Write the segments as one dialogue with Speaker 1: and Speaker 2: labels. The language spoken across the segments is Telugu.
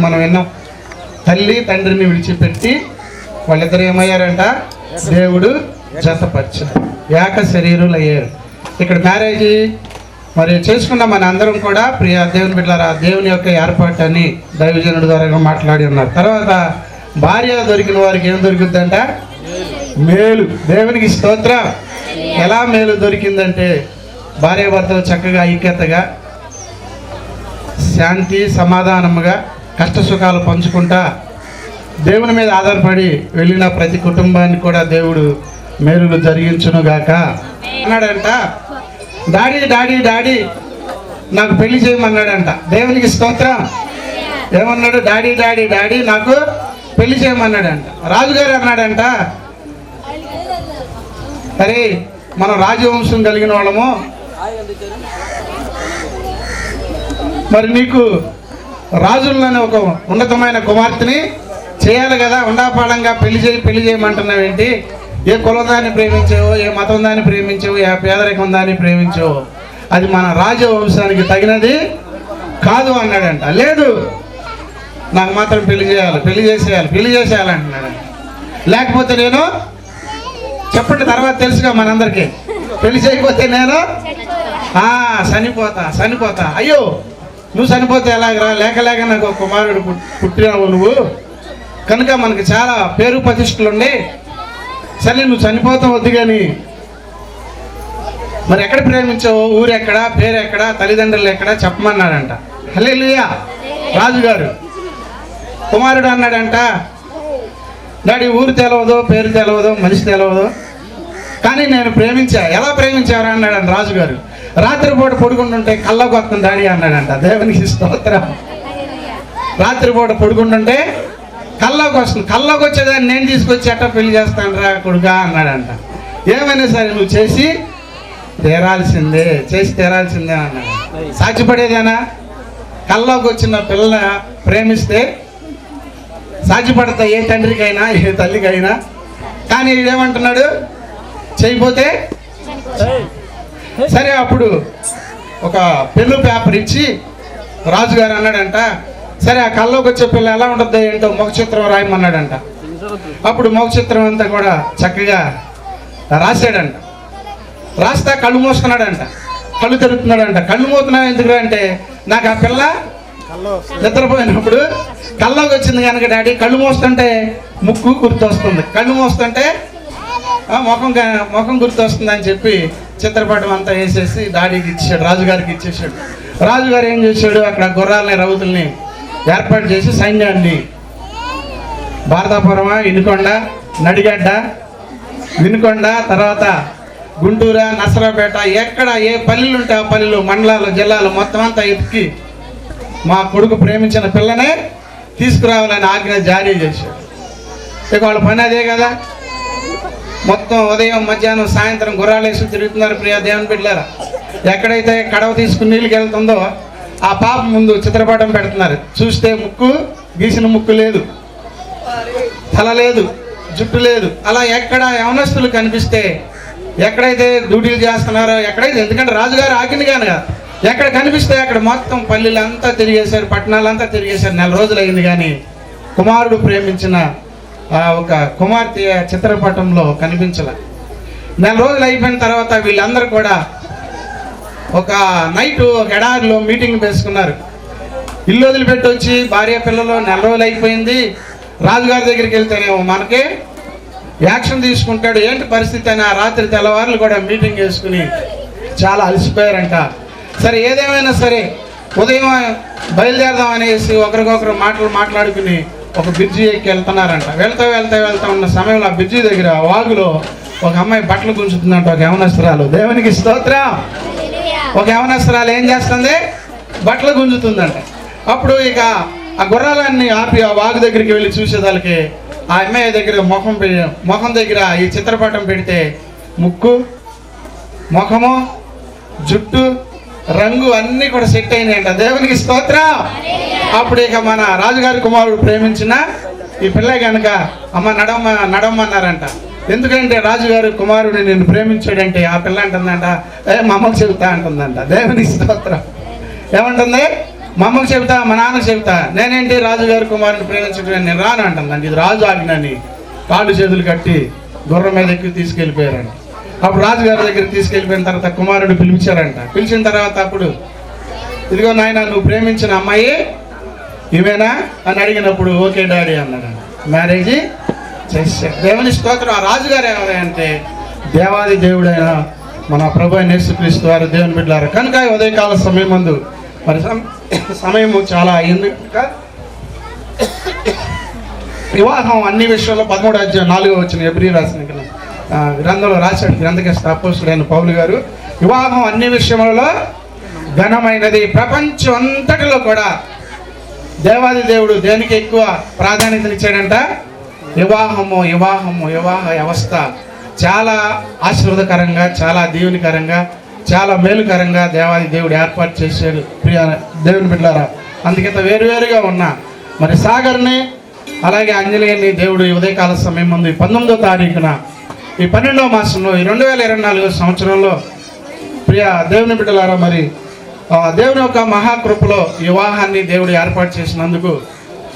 Speaker 1: మనం విన్నాం. తల్లి తండ్రిని విడిచిపెట్టి వాళ్ళిద్దరు ఏమయ్యారంట? దేవుడు జతపరిచారు, ఏక శరీరులు అయ్యారు. ఇక్కడ మ్యారేజ్ మరి చేసుకున్న మన అందరం కూడా ప్రియ దేవుని బిడ్డలారా, దేవుని యొక్క ఏర్పాటు అని దైవజనుడి ద్వారా మాట్లాడి ఉన్నారు. తర్వాత భార్య దొరికిన వారికి ఏం దొరికిందంట? మేలు. దేవునికి స్తోత్రం. ఎలా మేలు దొరికిందంటే భార్యాభర్తలు చక్కగా ఐక్యతగా శాంతి సమాధానముగా కష్ట సుఖాలు పంచుకుంటా దేవుని మీద ఆధారపడి వెళ్ళిన ప్రతి కుటుంబాన్ని కూడా దేవుడు మేలులు జరిగించునుగాక అన్నాడంట. డాడీ డాడీ డాడీ నాకు పెళ్లి చేయమన్నాడంట. దేవునికి స్తోత్రం. ఏమన్నాడు? డాడీ డాడీ డాడీ నాకు పెళ్లి చేయమన్నాడంట. రాజుగారు అన్నాడంట, అరే మనం రాజవంశం కలిగిన వాళ్ళము, మరి నీకు రాజుల్లోనే ఒక ఉన్నతమైన కుమార్తెని చేయాలి కదా, ఉండాపాడంగా పెళ్లి చేయమంటున్నావు ఏంటి? ఏ కులం దాన్ని ప్రేమించావో, ఏ మతం దాన్ని ప్రేమించావో, ఏ పేదరికం దాన్ని ప్రేమించావో, అది మన రాజవంశానికి తగినది కాదు అన్నాడంట. లేదు నాకు మాత్రం పెళ్లి చేసేయాలంటున్నాడు. లేకపోతే నేను చెప్పండి తర్వాత తెలుసుగా మనందరికీ, పెళ్లి చేయకపోతే నేను చనిపోతా. అయ్యో నువ్వు చనిపోతే ఎలాగరా? లేక నాకు ఒక కుమారుడు పుట్టినావు నువ్వు, కనుక మనకి చాలా పేరు ప్రతిష్టలు ఉండి, సరే నువ్వు చనిపోతావు వద్దు, కానీ మరి ఎక్కడ ప్రేమించావు, ఊరెక్కడ, పేరెక్కడ, తల్లిదండ్రులు ఎక్కడ చెప్పమన్నాడంట. హల్లెలూయా. రాజుగారు కుమారుడు అన్నాడంట, డాడీ ఊరు తెలవదు, పేరు తెలవదు, మనిషి తెలవదు, కానీ నేను ప్రేమించా. ఎలా ప్రేమించారా అన్నాడంట రాజుగారు. రాత్రిపూట పడుకుంటుంటే కల్లోకి వస్తుంది డాడీ అన్నాడంట. దేవునికి స్తోత్రం. రాత్రిపూట పడుకుంటుంటే కల్లోకి వస్తుంది. కల్లోకి వచ్చేదాన్ని నేను తీసుకొచ్చి అట్ట పెళ్లి చేస్తాను రా కొడుకా అన్నాడంట. ఏమైనా సరే నువ్వు చేసి తీరాల్సిందే అన్నాడు. సాధ్యపడేదేనా? కల్లోకి వచ్చిన పిల్లల ప్రేమిస్తే సాధ్యపడతా ఏ తండ్రికైనా ఏ తల్లికైనా. కానీ ఏమంటున్నాడు? చేయకపోతే సరే. అప్పుడు ఒక పెన్ను పేపర్ ఇచ్చి రాజుగారు అన్నాడంట, సరే ఆ కల్లోకి వచ్చే పిల్ల ఎలా ఉంటుందో ఏంటో ముఖ చిత్రం రాయమన్నాడంట. అప్పుడు ముఖ చిత్రం అంతా కూడా చక్కగా రాశాడంట. రాస్తా కళ్ళు మూసుకున్నాడంట, కళ్ళు తెరుతున్నాడంట. కళ్ళు మూతున్నాడు ఎందుకు అంటే, నాకు ఆ పిల్ల నిద్రపోయినప్పుడు కల్లోకి వచ్చింది కనుక డాడీ, కళ్ళు మూస్తుంటే ముక్కు గుర్తొస్తుంది, కళ్ళు మూస్తుంటే ముఖం గుర్తొస్తుంది అని చెప్పి చిత్రపటం అంతా వేసేసి డాడీకి ఇచ్చాడు, రాజుగారికి ఇచ్చేసాడు. రాజుగారు ఏం చేశాడు? అక్కడ గుర్రాలని రౌతుల్ని ఏర్పాటు చేసి సైన్యాన్ని భారతాపురమా, వినుకొండ, నడిగడ్డ, వినుకొండ, తర్వాత గుంటూరు, నర్సరావుపేట, ఎక్కడ ఏ పల్లెలు ఉంటే ఆ పల్లెలు, మండలాలు, జిల్లాలు మొత్తం అంతా ఎత్తికి మా కొడుకు ప్రేమించిన పిల్లనే తీసుకురావాలని ఆజ్ఞ జారీ చేశాడు. ఇక వాళ్ళ పని అదే కదా. మొత్తం ఉదయం మధ్యాహ్నం సాయంత్రం గుర్రాలేసి తిరుగుతున్నారు ప్రియ దేవుని బిడ్డలారా. ఎక్కడైతే కడవ తీసుకుని నీళ్ళకి వెళ్తుందో ఆ పాప ముందు చిత్రపటం పెడుతున్నారు. చూస్తే ముక్కు గీసిన ముక్కు లేదు, తల లేదు, జుట్టు లేదు. అలా ఎక్కడ యవనస్తులు కనిపిస్తే, ఎక్కడైతే డ్యూటీలు చేస్తున్నారో, ఎక్కడైతే, ఎందుకంటే రాజుగారు ఆకింది కనుక ఎక్కడ కనిపిస్తే అక్కడ మొత్తం పల్లెలంతా తిరిగేశారు, పట్టణాలంతా తిరిగేశారు. 4 రోజులు అయింది కానీ కుమారుడు ప్రేమించిన ఒక కుమార్తె చిత్రపటంలో కనిపించాల. 4 రోజులు అయిపోయిన తర్వాత వీళ్ళందరూ కూడా ఒక నైట్ ఒక ఎడారిలో మీటింగ్ వేసుకున్నారు. ఇల్లు వదిలిపెట్టి వచ్చి భార్య పిల్లలు 4 రోజులు అయిపోయింది. రాజుగారి దగ్గరికి వెళ్తేనేమో మనకి యాక్షన్ తీసుకుంటాడు. ఏంటి పరిస్థితి అని ఆ రాత్రి తెల్లవారులు కూడా మీటింగ్ వేసుకుని చాలా అలసిపోయారంట. సరే ఏదేమైనా సరే ఉదయం బయలుదేరదాం అనేసి ఒకరికొకరు మాట్లాడుకుని ఒక బ్రిడ్జి ఎక్కి వెళ్తున్నారంట. వెళ్తా ఉన్న సమయంలో ఆ బ్రిడ్జి దగ్గర వాగులో ఒక అమ్మాయి బట్టలు గుంజుతుందంట. ఒక యవనస్త్రాలు, దేవునికి స్తోత్రం, ఒక యవనస్త్రాలు ఏం చేస్తుంది? బట్టలు గుంజుతుందంట. అప్పుడు ఇక ఆ గుర్రాలన్నీ ఆపి ఆ వాగు దగ్గరికి వెళ్ళి చూసేదానికి ఆ అమ్మాయి దగ్గర ముఖం దగ్గర ఈ చిత్రపటం పెడితే ముక్కు, ముఖము, జుట్టు, రంగు అన్నీ కూడా సెట్ అయినాయంట. దేవునికి స్తోత్రం. అప్పుడు ఇక మన రాజుగారి కుమారుడు ప్రేమించిన ఈ పిల్ల కనుక అమ్మ నడవమన్నారంట. ఎందుకంటే రాజుగారి కుమారుడు నేను ప్రేమించాడంటే ఆ పిల్ల అంటుందంట, మా అమ్మకు చెబుతా అంటుందంట. దేవునికి స్తోత్రం. ఏమంటుంది? మా అమ్మకి చెబుతా, మా నాన్నకి చెబుతా, నేనేంటి రాజుగారి కుమారుని ప్రేమించడం నేను రాను అంటుందండి. ఇది రాజు ఆజ్ఞని కాళ్ళు చేతులు కట్టి గుర్రం మీద ఎక్కి తీసుకెళ్ళిపోయారంట. అప్పుడు రాజుగారి దగ్గరికి తీసుకెళ్ళిపోయిన తర్వాత కుమారుడు పిలిపించారంట. పిలిచిన తర్వాత అప్పుడు ఇదిగో నాయన నువ్వు ప్రేమించిన అమ్మాయి ఇవేనా అని అడిగినప్పుడు ఓకే డాడీ అన్నాడు. మ్యారేజ్ చేశారు. దేవుని స్తోత్రం. ఆ రాజుగారు ఏమంటే దేవాది దేవుడైన మన ప్రభు అయిన యేసుక్రీస్తు వారు దేవుని బిడ్డలారు కనుక ఉదయకాల సమయం ముందు మరి సమయము చాలా అయింది. వివాహం అన్ని విషయాల్లో 13వ అధ్యాయం 4వ వచనం ఎబ్రీ రాసిన గ్రంథంలో రాశాడు గ్రంథకర్త అపోస్తలుడైన పౌలు గారు. వివాహం అన్ని విషయములలో ఘనమైనది. ప్రపంచం అంతటిలో కూడా దేవాది దేవుడు దేనికి ఎక్కువ ప్రాధాన్యతనిచ్చాడంట? వివాహ వ్యవస్థ చాలా ఆశీర్వాదకరంగా, చాలా దీవెనకరంగా, చాలా మేలుకరంగా దేవాది దేవుడు ఏర్పాటు చేశాడు. ప్రియ దేవుని బిడ్డలారా, అందుకంత వేరువేరుగా ఉన్న మరి సాగర్ని అలాగే అంజలిని దేవుడు ఉదయకాల సమయం ముందు 19వ తారీఖున ఈ 12వ మాసంలో ఈ 2024 సంవత్సరంలో ప్రియ దేవుని బిడ్డలారా మరి దేవుని యొక్క మహాకృపలో వివాహాన్ని దేవుడు ఏర్పాటు చేసినందుకు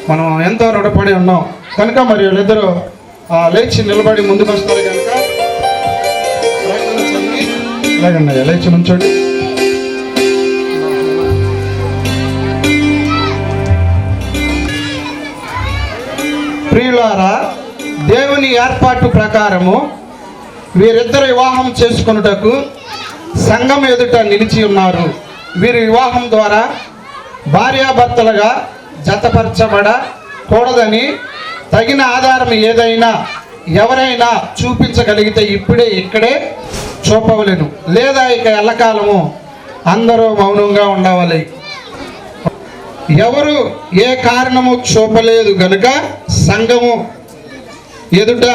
Speaker 1: మనం ఎంతో రుణపడి ఉన్నాం. కనుక మరి వీళ్ళిద్దరూ లేచి నిలబడి ముందుకు వస్తారు కనుక లేచి నుంచోండి. ప్రియులారా, దేవుని ఏర్పాటు ప్రకారము వీరిద్దరు వివాహం చేసుకొనుటకు సంఘం ఎదుట నిలిచి ఉన్నారు. వీరి వివాహం ద్వారా భార్యాభర్తలుగా జతపరచబడకూడదని తగిన ఆధారం ఏదైనా ఎవరైనా చూపించగలిగితే ఇక్కడే చూపవలేను, లేదా ఇక ఎల్లకాలము అందరూ మౌనంగా ఉండవాలి. ఎవరు ఏ కారణము చూపలేదు గనుక సంఘము ఎదుట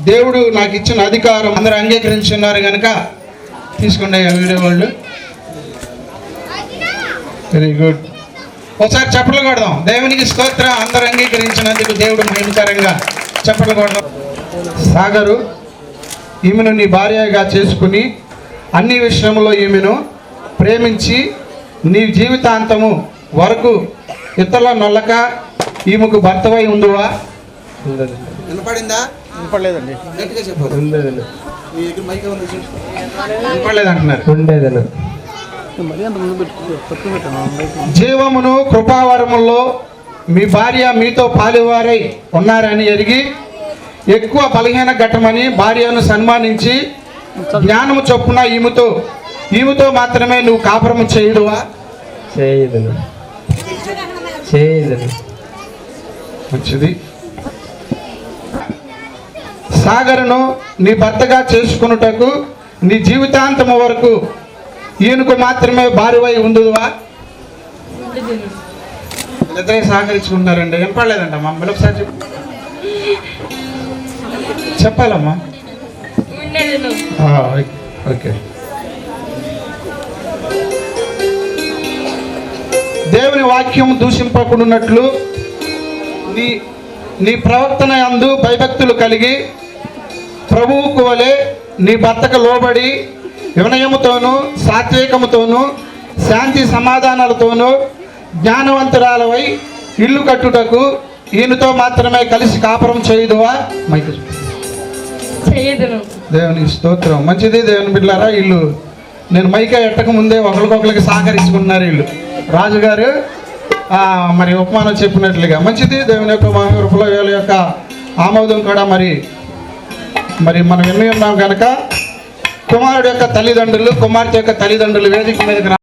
Speaker 1: దేవుడు నాకు ఇచ్చిన అధికారం అందరూ అంగీకరించున్నారు కనుక తీసుకోండి వీడియో వాళ్ళు. Very good. ఒకసారి చప్పట్లు కొడదాం. దేవునికి స్తోత్రం. అందరూ అంగీకరించినందుకు దేవుడు మహిమకరంగా చప్పట్లు కొడదాం. సాగరు ఈమెను నీ భార్యగా చేసుకుని అన్ని విషయంలో ఈమెను ప్రేమించి నీ జీవితాంతము వరకు ఇతరుల నొల్లక ఈమెకు భర్తవై ఉండువా? వినపడిందా? వినపడలేదండి. వినపడలేదు అంటున్నారు. జీవమును కృపావరములో మీ భార్య మీతో పాలువారై ఉన్నారని ఎరిగి ఎక్కువ బలహీన ఘట్టమని భార్యను సన్మానించి జ్ఞానము చొప్పున ఈమెతో మాత్రమే నువ్వు కాపురము చేయదువా? చేయదు. మంచిది. సాగరును నీ భర్తగా చేసుకున్నటకు నీ జీవితాంతము వరకు ఈయనకు మాత్రమే భార్యవై ఉండువా? ఇద్దరే సహకరించుకుంటున్నారండి. వినపడలేదంట మా అమ్మలు. ఒకసారి చెప్పాలమ్మా. ఓకే. దేవుని వాక్యం దూషింపకుండానట్లు నీ ప్రవర్తన యందు భయభక్తులు కలిగి ప్రభువుకు వలె నీ భర్తకు లోబడి వినయముతోనూ సాత్వికముతోనూ శాంతి సమాధానాలతోనూ జ్ఞానవంతురాలవై ఇల్లు కట్టుటకు ఈయనతో మాత్రమే కలిసి కాపురం చేయదువా? దేవునికి స్తోత్రం. మంచిది. దేవుని బిడ్డలారా, వీళ్ళు నేను మైకా ఎట్టక ముందే ఒకరికొకరికి సహకరించుకున్నారు. వీళ్ళు రాజుగారు మరి ఉపమానం చెప్పినట్లుగా మంచిది. దేవుని యొక్క మహాకృపలో వీళ్ళ యొక్క ఆమోదం కూడా మరి మనం విని ఉన్నాం కనుక కుమారుడు యొక్క తల్లిదండ్రులు కుమార్తె యొక్క తల్లిదండ్రులు వేదిక మీదకి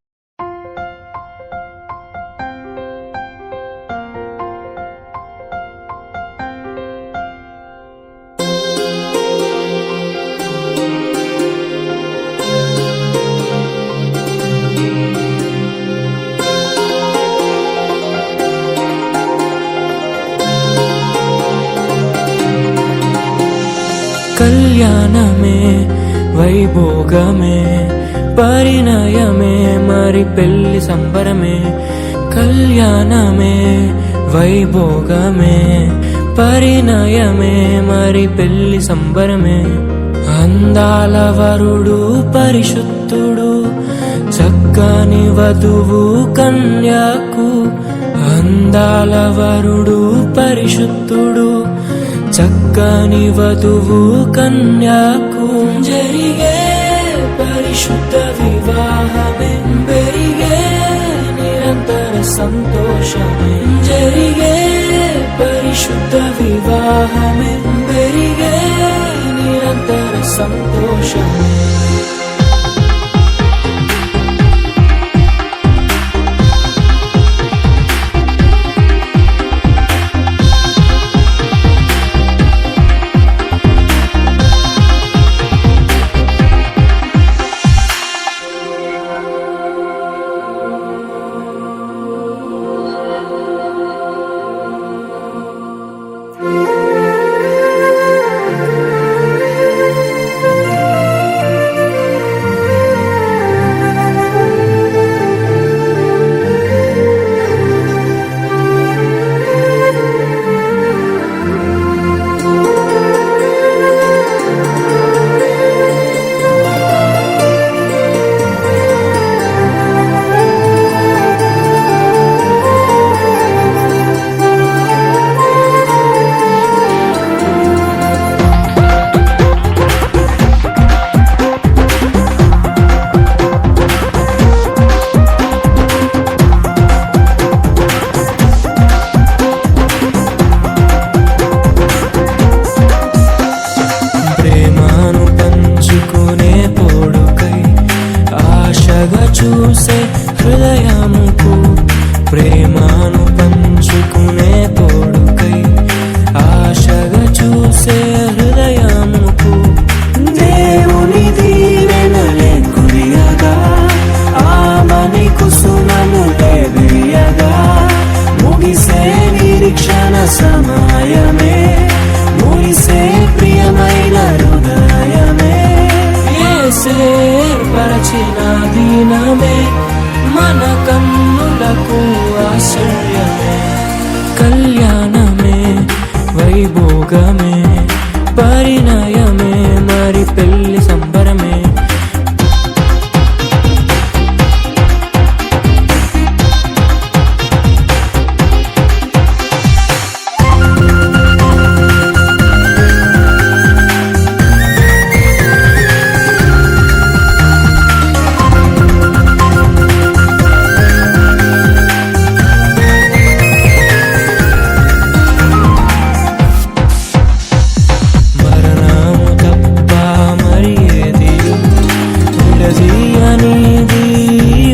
Speaker 2: కళ్యాణమే వైభోగమే పరిణయమే మరి పెళ్లి సంబరమే. కళ్యాణమే వైభోగమే పరిణయమే మరి పెళ్లి సంబరమే. అందాల వరుడు పరిశుద్ధుడు చక్కని వధువు కన్యకు, అందాల వరుడు పరిశుద్ధుడు. చక్కని వధువు కన్యకు జరిగే పరిశుద్ధ వివాహమే, పెరిగే నిరంతర సంతోషమే. జరిగే పరిశుద్ధ వివాహమే, పెరిగే నిరంతర సంతోషమే. చూసే హృదయముకు, ప్రేమను పంచుకునే తోడుకై ఆశగా చూసే హృదయముకు. దేవుని దీవెనలే కురియగా, ఆమని కుసుమను లేవియగా, ముగిసే నిరీక్షణ సమయమే, ముగిసే ప్రియమైన హృదయమే. ఏర్పరచిన దినమే మన కన్నులకు ఆశ్చర్యమే. కళ్యాణమే వైభోగమే, పరిణయమే మరి పెళ్లి సంబరమే.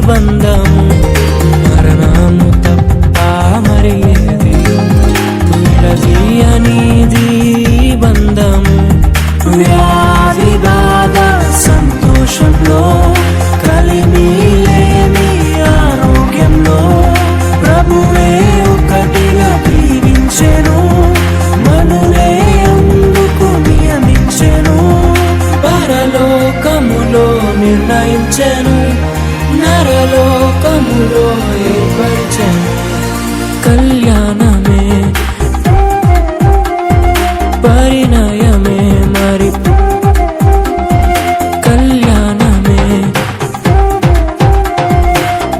Speaker 2: బంధము మరణము తప్ప మరి ఏది, అనేది బంధము. వ్యాధి బాధ సంతోషంలో, కలిమి లేని ఆరోగ్యంలో, ప్రభువే ఒకటిగా దీవించెను, మనులే అందుకు నియమించెను. పరలోకములో నిర్ణయించెను, నరలోకములో ఏర్పరిచెను. కళ్యాణమే పరిణయమే మరి, కళ్యాణమే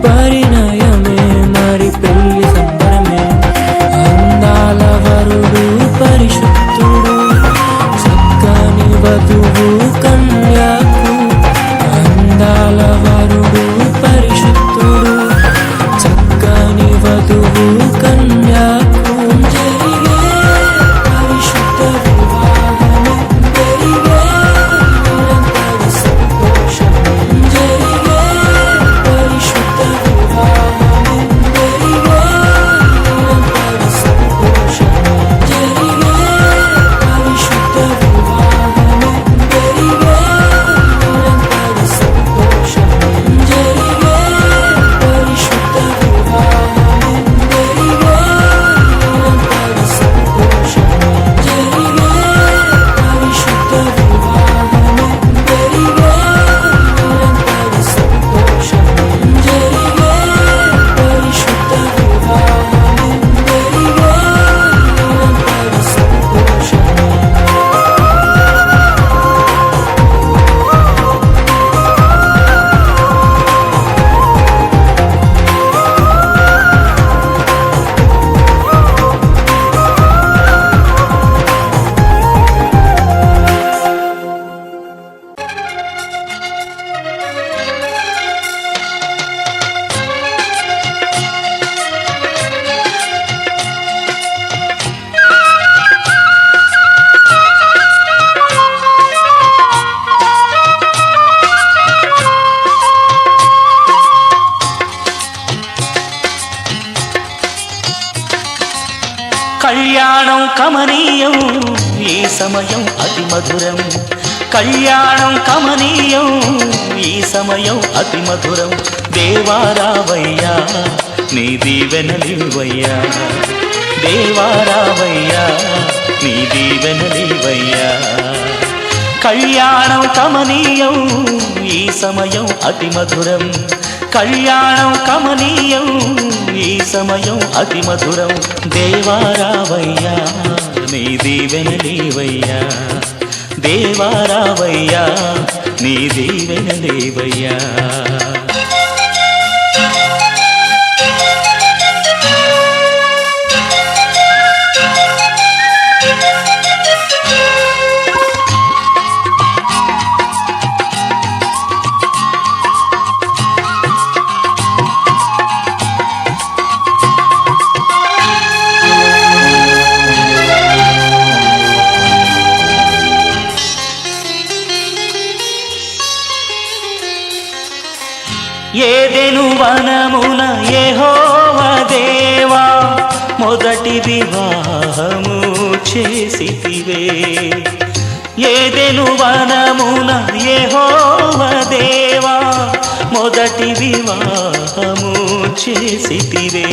Speaker 2: పరిణయమే మరి పెళ్లి సంబరమే. అందాల వరుడు పరిశుద్ధుడు, చక్కని వధువు కన్యకు, అందాల వరుడు పరిశుద్ధుడు, కళ్యాణం కమనీయం ఈ సమయం అతి మధురం, కళ్యాణం కమనీయం ఈ సమయం అతి మధురం. దేవారావయ్యా నీ దీవెనలివయ్యా, దేవారావయ్యా నీ దీవెనలివయ్యా. కళ్యాణం కమనీయం ఈ సమయం అతి మధురం, కళ్యాణం కమనీయం ఈ సమయం అతి మధురం. దేవారావయ్యా నీ దీవెనలివయ్యా, దేవారావయ్యా నీ దీవెనలివయ్యా. ఏదెను వనమున యెహోవా దేవా మొదటి వివాహము చేసితివే. ఏదెను వనమున యెహోవా దేవా మొదటి వివాహము చేసితివే.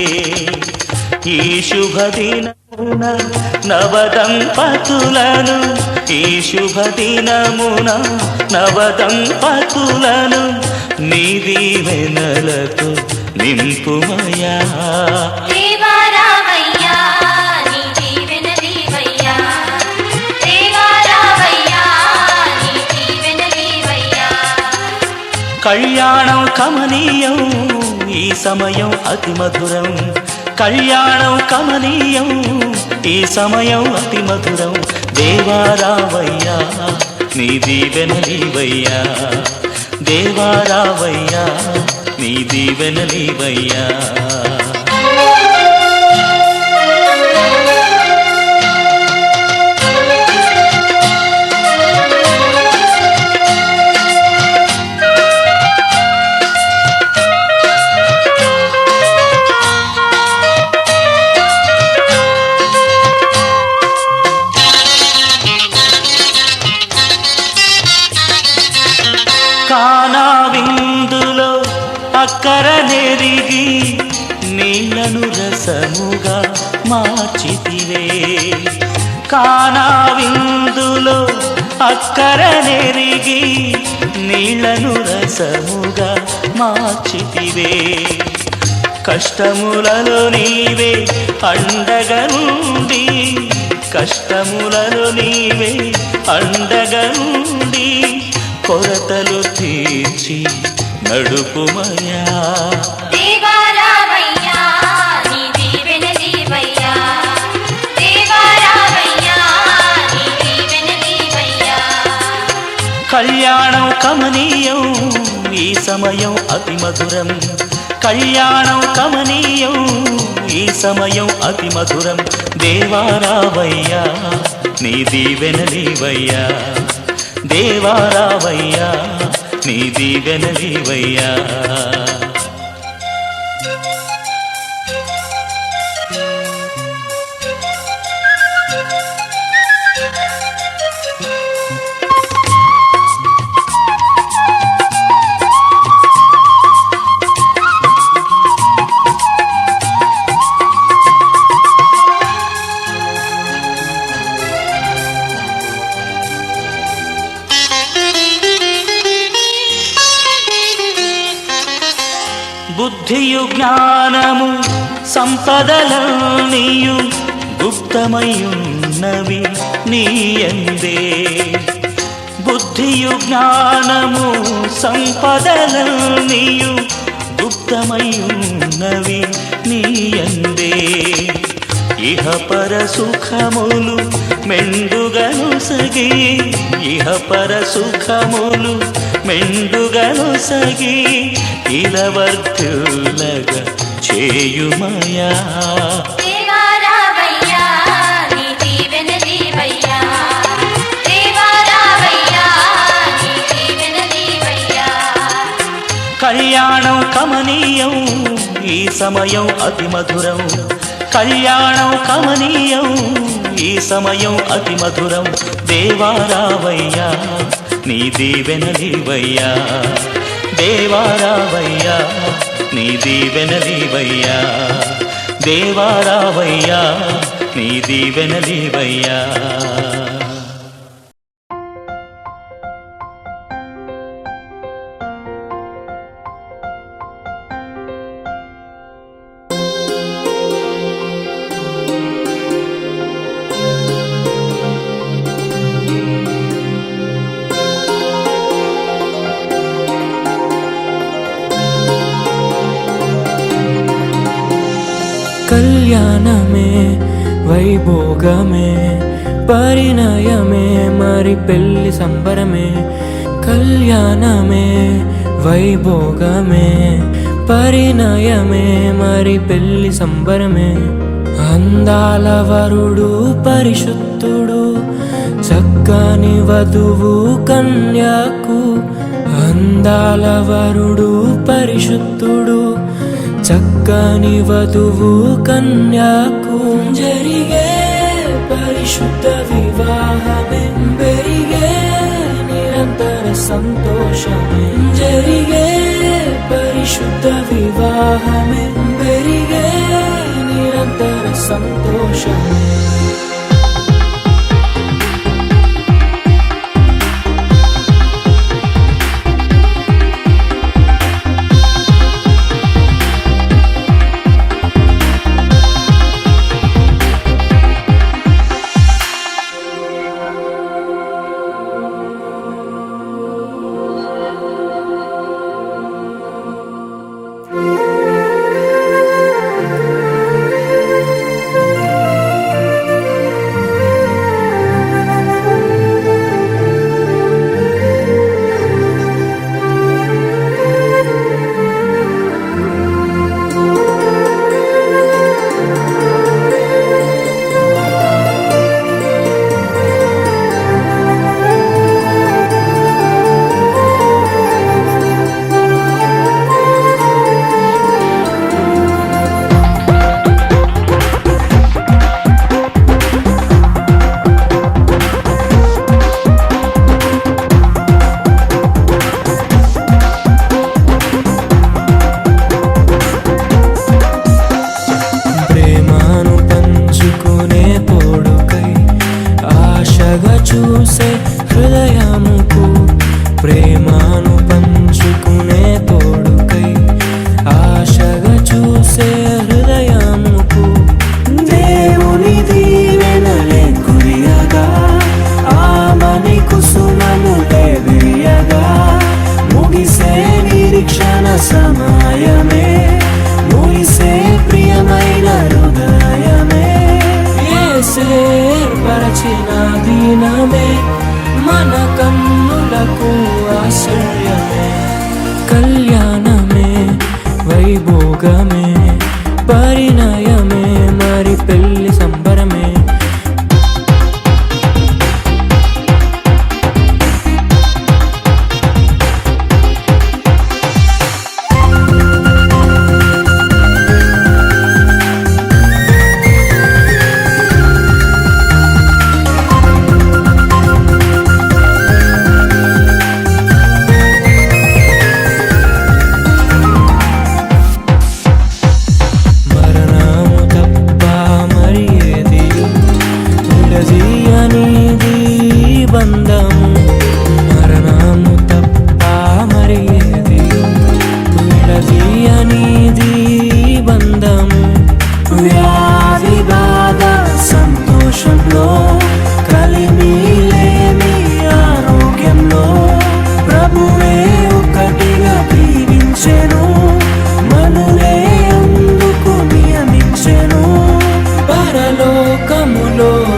Speaker 2: ఈ శుభదినమున నవదంపతులను, ఈ శుభదినమున నవదంపతులను నీ దీవెనలతో నింపుమయా.
Speaker 3: దేవారావయ్యా నీ దీవెనలివయ్యా, దేవారావయ్యా నీ దీవెనలివయ్యా.
Speaker 2: కళ్యాణం కమనీయం ఈ సమయం అతి మధురం, కళ్యాణం కమనీయం ఈ సమయం అతి మధురం. దేవారావయ్యా నీ దీవెనలివయ్యా, దేవారావయ్యా నీ దీవెనలివయ్యా. కానా విందులో అక్కర నెరిగి నీళ్లను రసముగా మార్చితివే. కానా విందులో అక్కర నెరిగి నీళ్లను రసముగా మార్చితివే. కష్టములలో నీవే అండగా నుండి, కష్టములలో నీవే అండగా నుండి కొరతలు తీర్చి నడుపుమయా.
Speaker 3: దేవారావయ్యా నీ దీవెనలివయ్యా, దేవారావయ్యా నీ దీవెనలివయ్యా.
Speaker 2: కళ్యాణం కమనీయం ఈ సమయం అతి మధురం, కళ్యాణం కమనీయం ఈ సమయం అతి మధురం. దేవారావయ్యా నీ దీవెనలివయ్యా, దేవారావయ్యా నీ దీవెనలివయ్యా. బుద్ధియు జ్ఞానము సంపదలన్నీయు గుప్తమయున్నవి నీయందే. బుద్ధియు జ్ఞానము సంపదలన్నీయు గుప్తమయున్నవి నీయందే. ఇహ పర సుఖములు మెండుగను సగి, ఇహ పర సుఖములు మెండుగను సగి ఇలవర్తులగా చేయుమయా.
Speaker 3: దేవారావయ్యా నీ దీవెనలివయ్యా, దేవారావయ్యా నీ దీవెనలివయ్యా.
Speaker 2: కళ్యాణం కమనీయం ఈ సమయం అతి మధురం, కళ్యాణం కమనీయం ఈ సమయం అతి మధురం దేవారావయ్యా నీ దీవెనలివయ్యా దేవారావయ్యా నీ దీవెనలివయ్యా దేవారావయ్యా నీ దీవెనలివయ్యా
Speaker 4: కళ్యాణమే వైభోగమే పరిణయమే మరి పెళ్లి సంబరమే కళ్యాణమే వైభోగమే పరిణయమే మరి పెళ్లి సంబరమే అందాల వరుడు పరిశుద్ధుడు చక్కని వధువు కన్యాకు అందాల వరుడు పరిశుద్ధుడు చక్కని వధువు కన్యాకు జరిగే పరిశుద్ధ వివాహమే పెరిగే నిరంతర సంతోషమే జరిగే పరిశుద్ధ వివాహమే పెరిగే నిరంతర సంతోషమే చూసే హృదయముకు ప్రేమను పంచుకునే తోడుకై ఆశగా చూసే హృదయముకు దేవుని దీవెనలే కురియగా ఆమని కుసుమములే విరియగా ముగిసే నిరీక్షణ సమయమే ముగిసే ప్రియమైన హృదయమే ఏర్పరచిన దినమే మన కన్నులకు ఆశ్చర్యమే కళ్యాణమే వైభోగమే పరిణయమే మరి పెళ్లి సంబరమే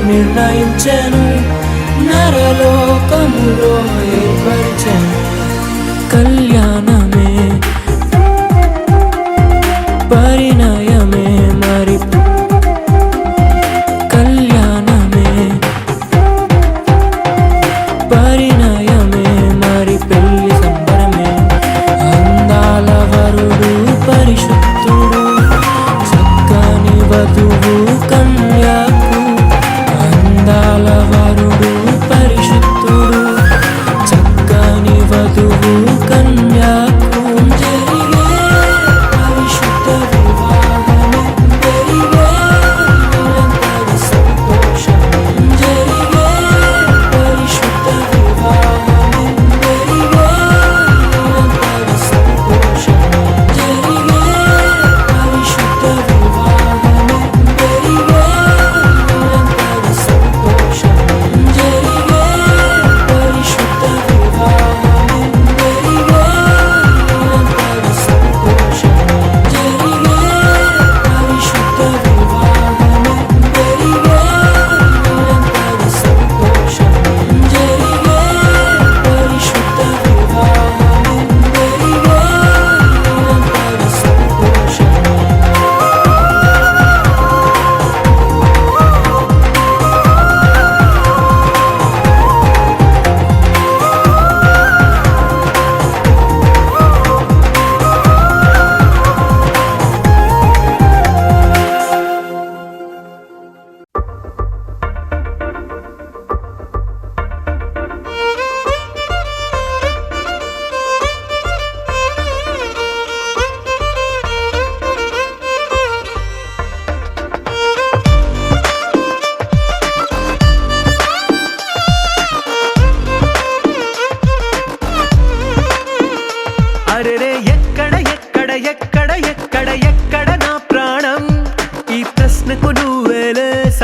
Speaker 4: నిర్ణయించెను నరలోకములో ఏర్పరిచెను కళ్యాణమే పరిణయమే మరి కళ్యాణమే పరిణయమే మరి పెళ్లి సంబరమే అందాల వరుడు పరిశుద్ధుడు చక్కని వధువు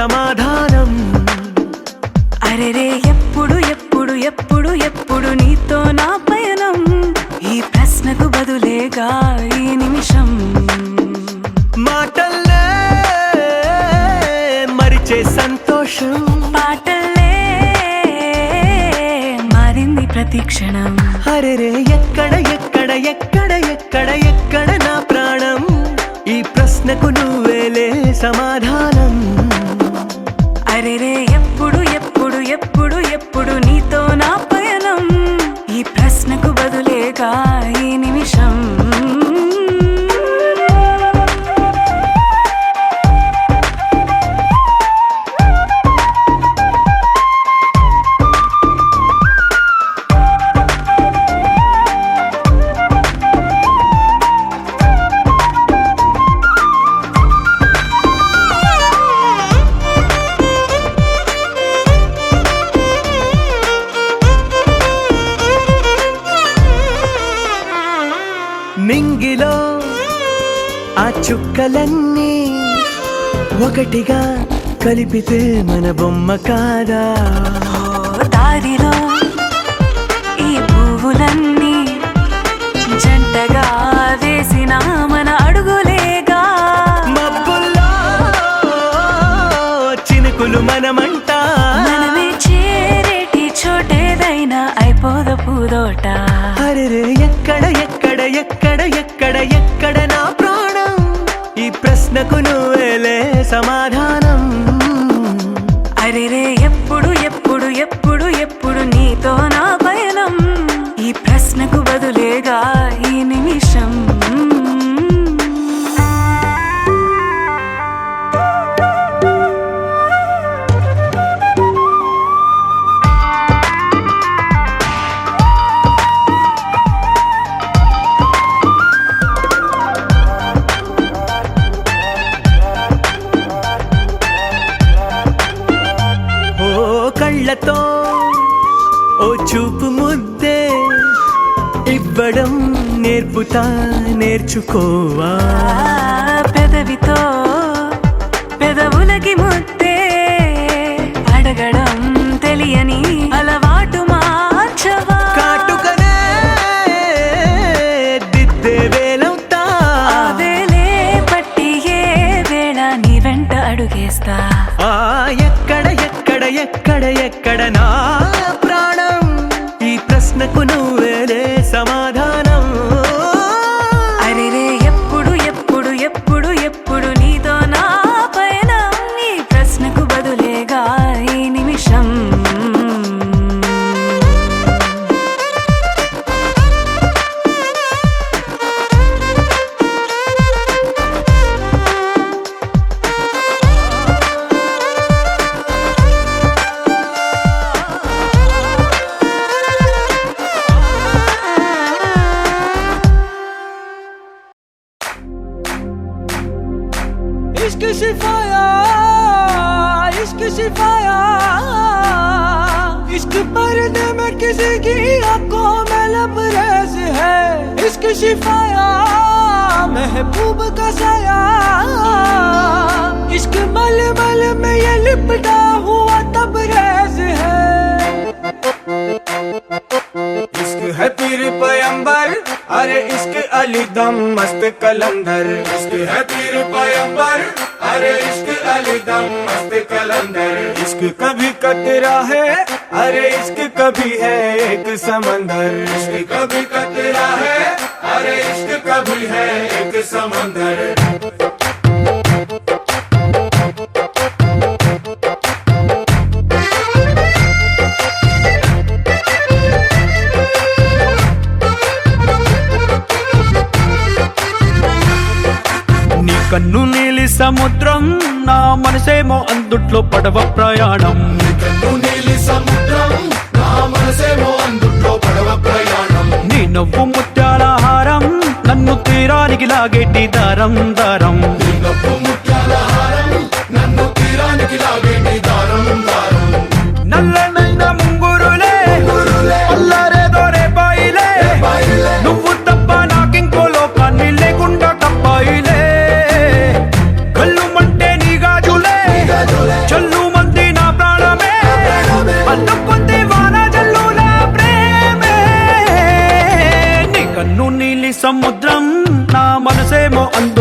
Speaker 5: సమాధానం.
Speaker 6: అరెరే ఎప్పుడు ఎప్పుడు ఎప్పుడు ఎప్పుడు నీతో నా పయనం, ఈ ప్రశ్నకు బదులేగా ఈ నిమిషం.
Speaker 5: మాటల్లే మరిచే సంతోషం,
Speaker 6: పాటల్లే మారింది ప్రతి క్షణం.
Speaker 5: అరెరే ఎక్కడ ఎక్కడ ఎక్కడ ఎక్కడ ఎక్కడ నా ప్రాణం, ఈ ప్రశ్నకు నువ్వేలే సమాధానం.
Speaker 6: అరెరే ఎప్పుడు ఎప్పుడు ఎప్పుడు ఎప్పుడు నీతో నా పయనం, ఈ ప్రశ్నకు బదులేగా ఈ నిమిషం.
Speaker 5: నింగిలో ఆ చుక్కలన్నీ ఒకటిగా కలిపితే మన బొమ్మ కాదా.
Speaker 6: దారిలో ఈ పువ్వులన్నీ జంటగా వేసిన మన అడుగులేగా.
Speaker 5: మబ్బుల్లో చినుకులు మనమంట,
Speaker 6: మనమే చేరేటి చోటేదైనా అయిపోదు పూదోట.
Speaker 5: అరెరే ఎక్కడ ఎక్కడ ఎక్కడ ఎక్కడ ఎక్కడ నా ప్రాణం, ఈ ప్రశ్నకు నువ్వేలే సమాధానం.
Speaker 6: అరెరే ఎప్పుడు ఎప్పుడు ఎప్పుడు ఎప్పుడు నీతో నా పయనం, ఈ ప్రశ్నకు బదులేగా ఈ నిమిషం.
Speaker 5: కళ్ళతో ఓ చూపు ముద్దే ఇవ్వడం నేర్పుతా, నేర్చుకోవా.
Speaker 6: పెదవితో పెదవులకి ముద్దే అడగడం తెలియని అలవాటు మార్చవా.
Speaker 5: కాటుకనే దిద్దే వేలవుతా,
Speaker 6: వేలే పట్టి ఏ వేళ నీ వెంట అడుగేస్తా.
Speaker 5: ఎక్కడ ఎక్కడ ఎక్కడ ఎక్కడ నా ప్రాణం, ఈ ప్రశ్నకు నువ్వేలే సమాధానం.
Speaker 6: అరెరే ఎప్పుడు ఎప్పుడు ఎప్పుడు ఎప్పుడు నీతో నా పయనం, ఈ ప్రశ్నకు బదులేగా ఈ నిమిషం.
Speaker 5: इश्क शिफाया, इश्क शिफाया, इश्क पर्दे में किसी की आंखों में लबरेज है. इश्क शिफाया महबूब का साया, इश्क मलमल में ये लिपटा हुआ तबरेज है. इश्क है पीर पैगंबर, अरे इश्क अली दम मस्त कलंदर. इश्क है पीर पैगंबर, अरे इश्क अली दम मस्त कलंदर. इश्क कभी कतरा है, अरे इश्क कभी है एक समंदर. इश्क कभी कतरा है, अरे इश्क कभी है एक समंदर.
Speaker 7: కన్ను నీలి సముద్రం, నా మనసేమో అందుట్లో పడవ ప్రయాణం.
Speaker 8: కన్ను నీలి సముద్రం, నా మనసేమో అందుట్లో పడవ ప్రయాణం.
Speaker 7: నీ నవ్వు ముత్యాల హారం, నన్ను తీరానికి లాగేటి దారం దారం.
Speaker 8: నీ నవ్వు ముత్యాల హారం, నన్ను తీరానికి లాగేటి దారం దారం.
Speaker 7: నల్లనైన ముంగురులే అల్లారేదో రేపాయిలే, నువ్వు తప్ప నాకింకో లోకాన్ని లేకుండా తప్పాయిలే. కళ్ళు మంటే నీ గాజులే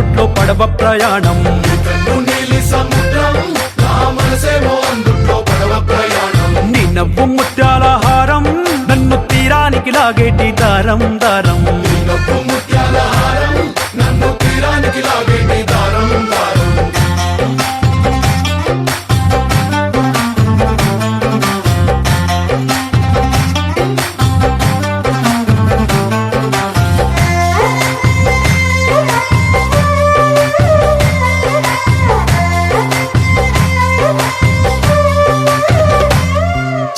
Speaker 7: అందుట్లో పడవ ప్రయాణం.
Speaker 8: కన్ను నీలి సముద్రం నా మనసేమో అందుట్లో పడవ ప్రయాణం.
Speaker 7: నీ నవ్వు ముత్యాల హారం నన్ను తీరానికి లాగేటి దారం దారం.
Speaker 8: నీ నవ్వు ముత్యాల హారం నన్ను తీరానికి లాగేటి దారం దారం.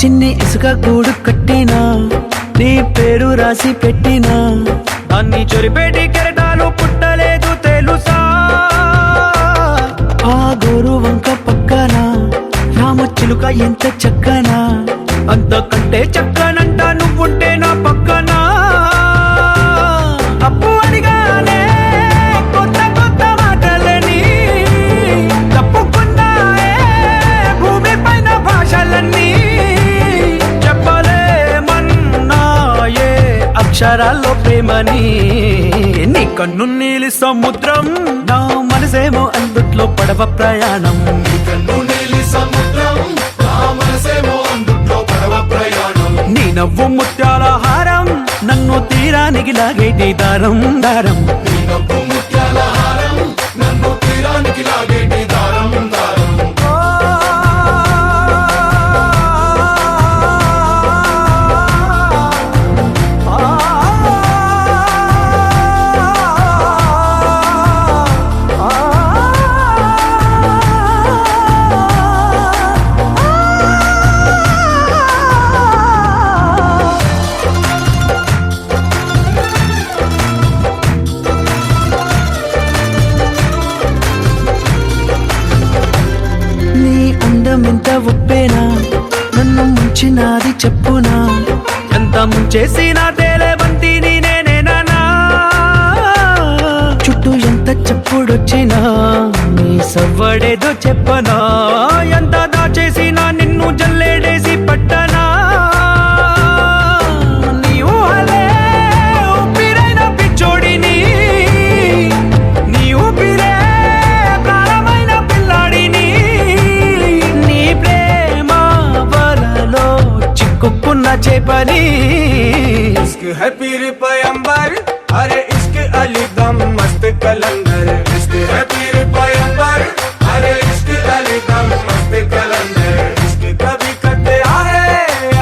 Speaker 4: చిన్ని ఇసుక గూడు కట్టినా నీ పేరు రాసి పెట్టినా
Speaker 7: దాన్ని చొరిపేటి కెరటాలు పుట్టలేదు తెలుసా.
Speaker 4: ఆ గోరు వంక పక్కన రామచిలుక ఎంత చక్కనా.
Speaker 7: అంతకంటే చక్కనంట నువ్వుంటే నా పక్కన. అప్పు అడిగానే కొత్త కొత్త మాటలని తప్పుకున్నాయే భూమి పైన భాషలన్నీ. చెప్పలేమన్నాయే అక్షరాల్లో ప్రేమని. నీ కన్ను నీలి సముద్రం నా మనసేమో అందుట్లో పడవ ప్రయాణం.
Speaker 8: కన్ను నీలి సముద్రం నా మనసేమో అందుట్లో పడవ ప్రయాణం.
Speaker 7: నీ నవ్వు ముత్యాల హారం నన్ను తీరానికి లాగేటి దారం దారం.
Speaker 8: నీ నవ్వు ముత్యాల హారం నన్ను తీరానికి లాగేటి దారం దారం.
Speaker 4: నీ అందం ఎంత ఒప్పేనా నన్ను ముంచినాది చెప్పునా.
Speaker 7: ఎంత ముంచేసినా తేలేవంతి నేనేనా.
Speaker 4: చుట్టూ ఎంత చెప్పుడొచ్చినా
Speaker 7: నీ సవ్వడేదో చెప్పనా. ఎంత దాచేసినా నిన్ను జల్లేడేసి పట్టనా. నీ ఊహలే ఊపిరైన పిచ్చోడిని. నీ ఊపిరే ప్రాణమైన పిల్లాడిని. నీ ప్రేమ వలలో చిక్కుకున్న చేపని.
Speaker 5: इश्क है पीर पैगंबर अरे इश्क अली दम मस्त कलंदर. इश्क है पीर पैगंबर अरे इश्क अली दम मस्त कलंदर. इश्क कभी कतरा है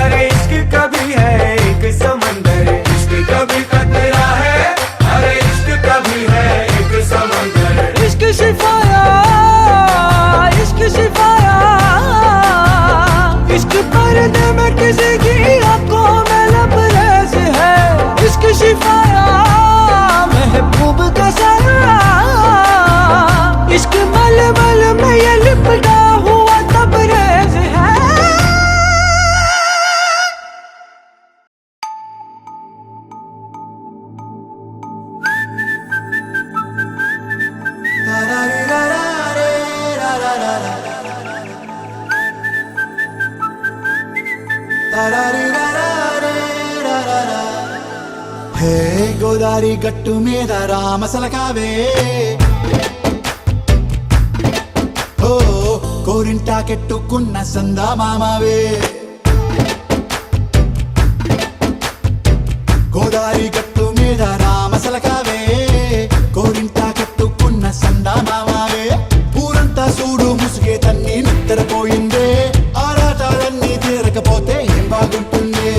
Speaker 5: अरे इश्क कभी है एक समंदर. इश्क कभी कतरा है अरे इश्क कभी है एक समंदर.
Speaker 4: इश्क शिफाया इश्क शिफाया. इश्क पर्दे में किसी की आंखों में लबरेज है. इश्क शिफाया महबूब का साया. इश्क मलमल में ये लिपटा हुआ तबरेज है.
Speaker 9: హే గోదారి గట్టు మీద రామసలకావే. ఓ కోరింటాకెట్టుకున్న సందా మామావే. గోదారి గట్టు మీద రామసలకావే. కోరింటాకెట్టుకున్న సందా మామావే. ఊరంతా చూడు ముసుగే తన్ని నిద్రపోయిందే. ఆరాటాలన్నీ తీరకపోతే ఏం బాగుంటుందే.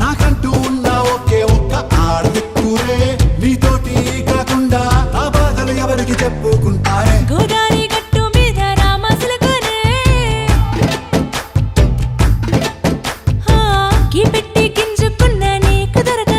Speaker 9: నాకంటూ ఉన్న ఒకే ఒక్క ఆడదిక్కురే. నీతోటి కాకుండా నా బాధలు ఎవరికి చెప్పుకుంటారే.
Speaker 6: గోదారి గట్టు మీద రామసులకనే కీ పెట్టి గింజుకున్న నీకు దొరకనే.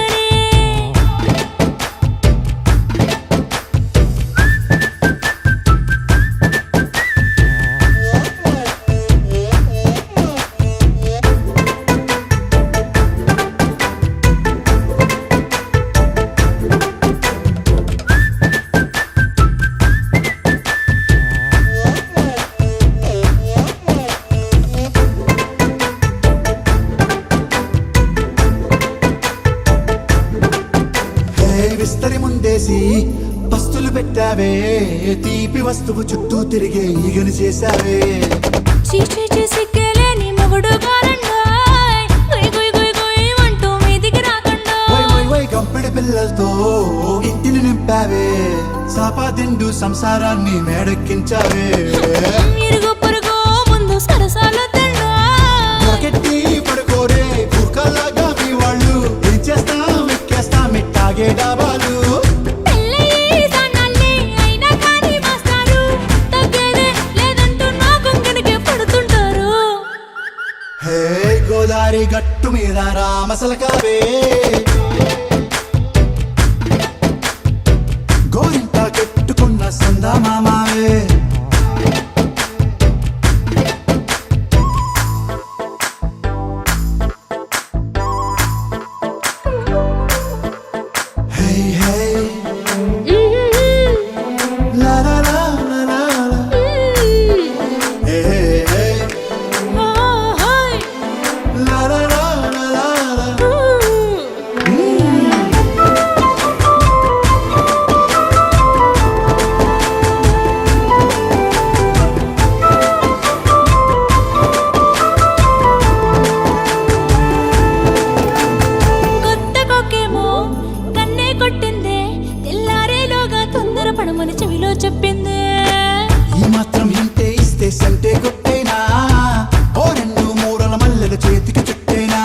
Speaker 9: విస్తరి ముందేసి పస్తులు ముద్దులు పెట్టావే తీపి వస్తువు చుట్టూ తిరిగే ఈగలు చేశావే
Speaker 6: చీచీ సిగ్గలేని మొగుడు గారండాయ్ గుయ్ గుయ్ గుయ్ గుయ్ అంటూ మీదికి రాకండా
Speaker 9: వై వై వై గంపెడి పిల్లలతో ఇంటిని నింపావే సాపాదిండు సంసారాన్ని మేడెక్కించావే
Speaker 6: ఇరుగు పొరుగు ముందు సరసాలు తండా
Speaker 9: పగట్టి పడుకోరే కుక్కలాగా మీ వాళ్ళు ఏం చేస్తాం ఎక్కేస్తాం ఇట్టాగే డాబాలు
Speaker 6: పెళ్ళయి దానాల్ని అయినా కానీ మాస్తారు తగ్గేదే లేదంటూ నా కొంగనికే పడుతుంటారు
Speaker 9: హే గోదారి గట్టు మీద రామసలకావే గోరింట కట్టుకున్న సందా మామావే హే హే లా లా లా లా లా లా. హే హే హే
Speaker 6: ఓహోయ్
Speaker 9: లా లా లా లా లా లా.
Speaker 6: కొత్త కొక్కేమో కన్నే కొట్టిందే తెల్లారేలోగా తొందరపడమని చెవిలో చెప్పిందే
Speaker 9: ఈ మాత్రం ఇంటే ఇస్తే సంటే కొట్టేనా ఓ రెండు మూరల మల్లెల చేతికి చుట్టేనా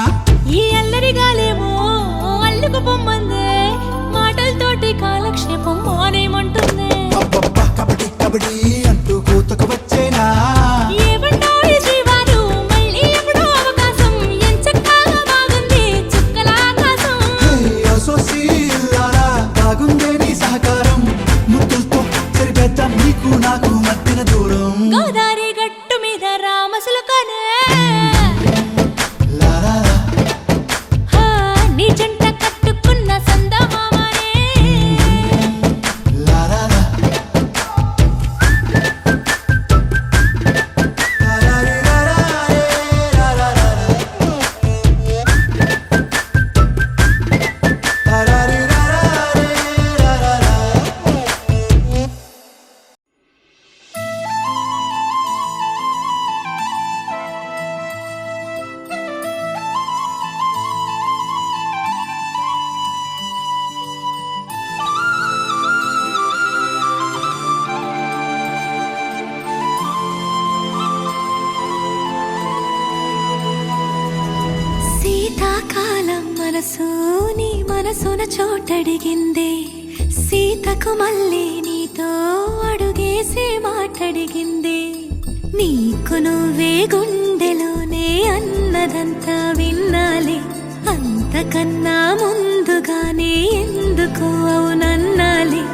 Speaker 6: ఈ అల్లరి గాలేమో అల్లుకు పొమ్మందే మాటలతోటి కాలక్షేపం మానేమంటుందే
Speaker 9: అబ్బబ్బా కబడ్డీ కబడ్డీ అంటూ కూతకు వచ్చేనా
Speaker 6: ఏమంటారు శ్రీవారు మళ్ళీ ఎప్పుడో అవకాశం ఎంచక్కా బాగుంది చుక్కల ఆకాశం
Speaker 9: హే అసోసి ఇల్లారా బాగుందే నీ సహకారం ముద్దులతో సరిపెద్దాం నీకు నాకు మధ్యన దూరం
Speaker 6: గోదారి గట్టు మీద రామసులకనే
Speaker 9: లా లా లా.
Speaker 6: హా, నీ జంట కట్టుకున్న సందమామనే
Speaker 9: లా లా లా. లా లా రీ లా లా రే లా లా లా లా. లా లా రీ లా లా రే లా లా లా.
Speaker 6: శీతాకాలం మనసు నీ మనసున చోటడిగిందే సీతకు మళ్ళీ నీతో అడుగేసి మాటడిగిందే నీకు నువ్వే గుండెలోనే అన్నదంతా విన్నాలే అంతకన్నా ముందుగానే ఎందుకు అవునన్నాలే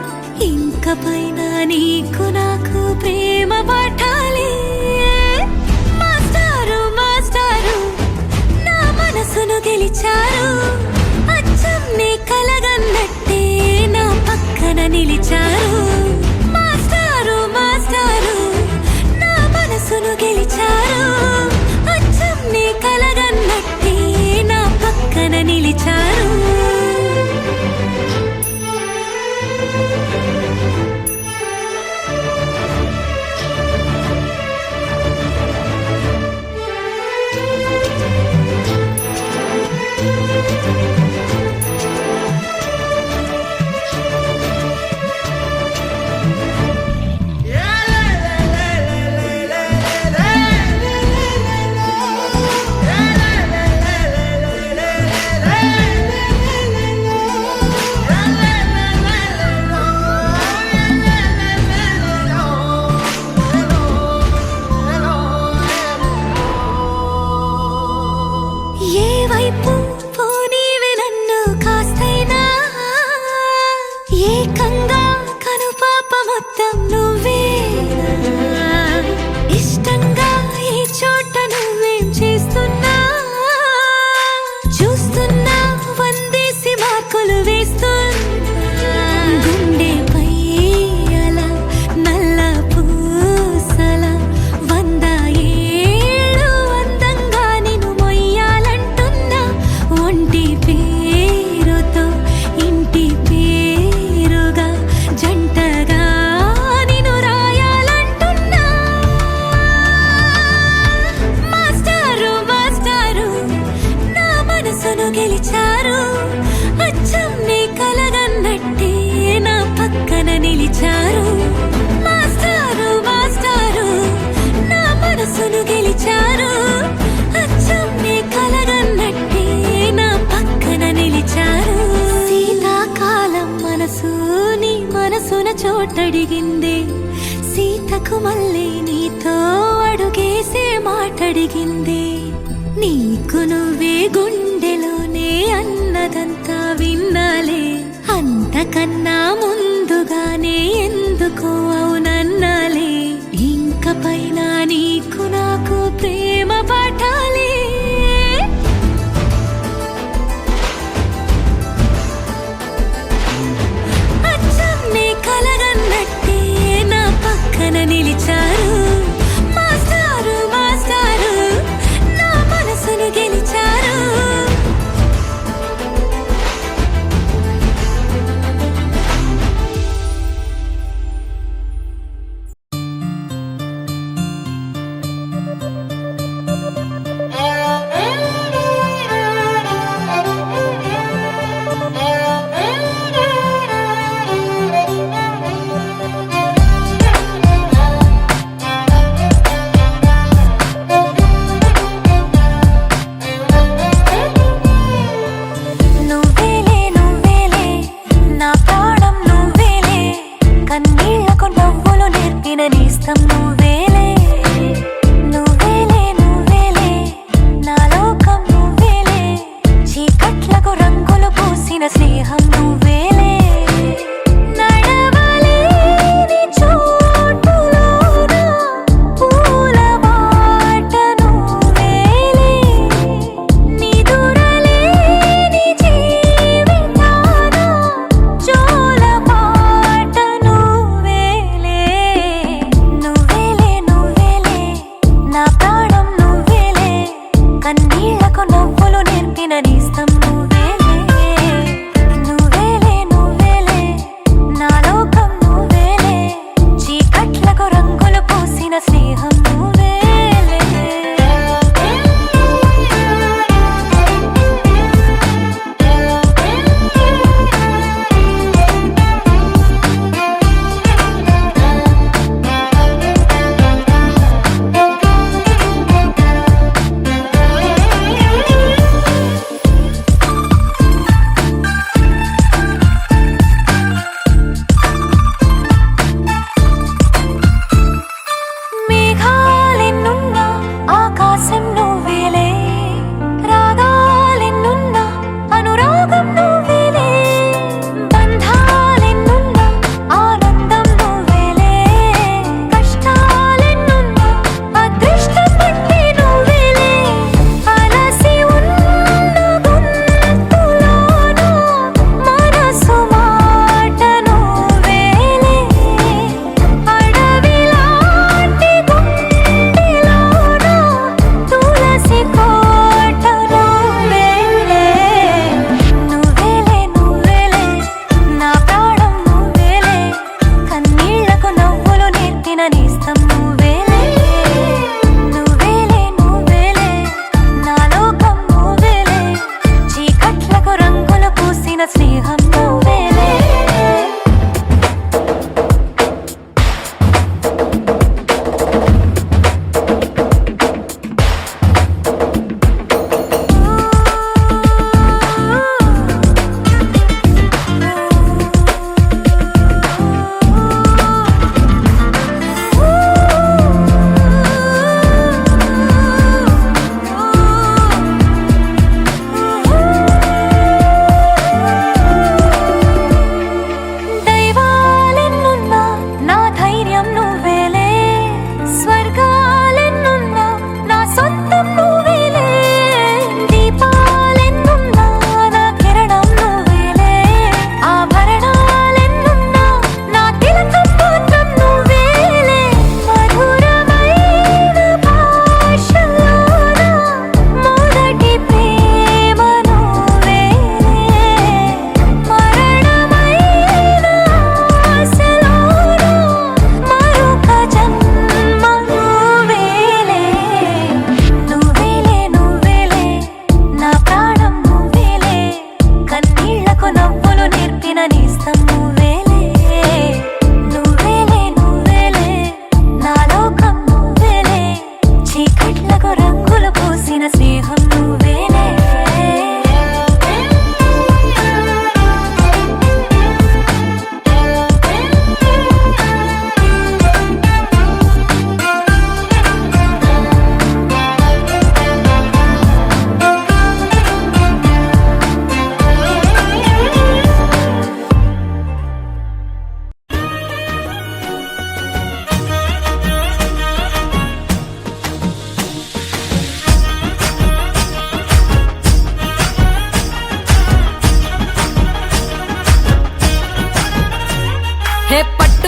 Speaker 6: ఇంక పైన నీకు నాకు ప్రేమ పాఠాలే మాస్టారు మాస్టారు నా మనసును గెలిచారు అచ్చం నీ కలగన్నట్టే నా పక్కన నిలిచారు మాస్టారు మాస్టారు నా మనసును గెలిచారు అచ్చం నీ కలగన్నట్టే నా పక్కన నిలిచారు పిలిచారు మాస్టారు మాస్టారు నా మనసును గెలిచారు అచ్చం నీ కలగన్నట్టే నా పక్కన నిలిచారు శీతాకాలం మనసు నీ మనసున చోటడిగింది సీతకు మళ్ళీ నీతో అడుగేసే మాటడిగింది నీకు నువ్వే గుండెలోనే అన్నదంతా విన్నాలే అంతకన్నా ముందుగానే ఎందుకో అవునన్నాలే ఇంక పైన నీకు నాకు ప్రేమ పాఠాలే అచ్చం నీ కలగన్నట్టే నా పక్కన నిలిచారు మాస్టారు మాస్టారు నా మనసును గెలిచారు నువ్వేలే నువ్వేలే నా ప్రాణం నువ్వేలే కన్నీళ్లకు నవ్వులు నేర్పిన నేస్తం నువ్వేలే నువ్వేలే నువ్వేలే నా లోకం నువ్వేలే చీకట్లకు రంగులు పూసిన స్నేహం నువ్వేలే నడవలేని చోటులోన పూల బాట నువ్వేలే నిదురలేని జీవితాన జోల పాట నువ్వేలే నువ్వేలే నువ్వేలే నా ప్రాణం నువ్వేలే కన్నీళ్లకు నవ్వులు నేర్పిన నేస్తం నువ్వేలే నువ్వేలే నువ్వేలే నా లోకం నువ్వేలే చీకట్లకు రంగులు పూసిన స్నేహం నువ్వేలే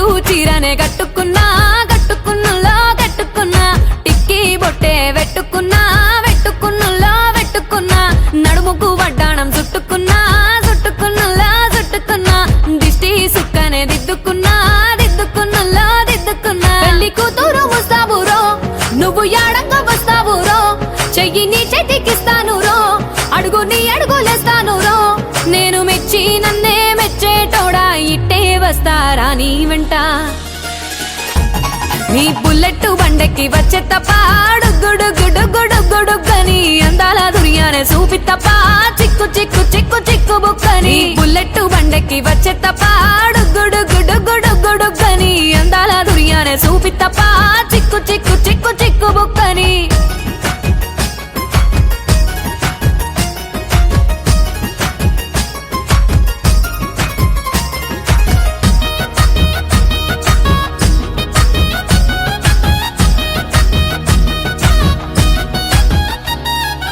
Speaker 6: పట్టు చీరనే కట్టుకున్నా కట్టుకున్నులో కట్టుకున్నా టిక్కి బొట్టే వెట్టుకున్నా వెట్టుకున్నులో వెట్టుకున్నా నడుముకు వడ్డాణం చుట్టుకున్నా చుట్టుకున్నులో చుట్టుకున్నా దిష్టి సుక్కనే దిద్దుకున్నా దిద్దుకున్నులో దిద్దుకున్నా పెళ్లి కూతురు ముస్తాబురో నువ్వు యాడంగా వస్తావురో చెయ్యి నీ చేతికిస్తాను రో అడుగు నీ అడుగులేస్తాను రో నేను మెచ్చి నన్నే మెచ్చేటోడా ఇట్టే వస్తారా నీ వెంట నీ బుల్లెట్ బండెక్కి వచ్చే తప్ప గుడుగుడుగుడుగుడుగుడుగని అందాల దునియానే చూపి తప్ప చిక్కు చిక్కు చిక్కు చిక్కు బుక్కని బుల్లెట్ బండెక్కి వచ్చే తప్ప గుడుగుడుగుడుగుడుగని అందాల దునియానే చూపి తప్ప చిక్కు చిక్కు చిక్కు చిక్కు బుక్కని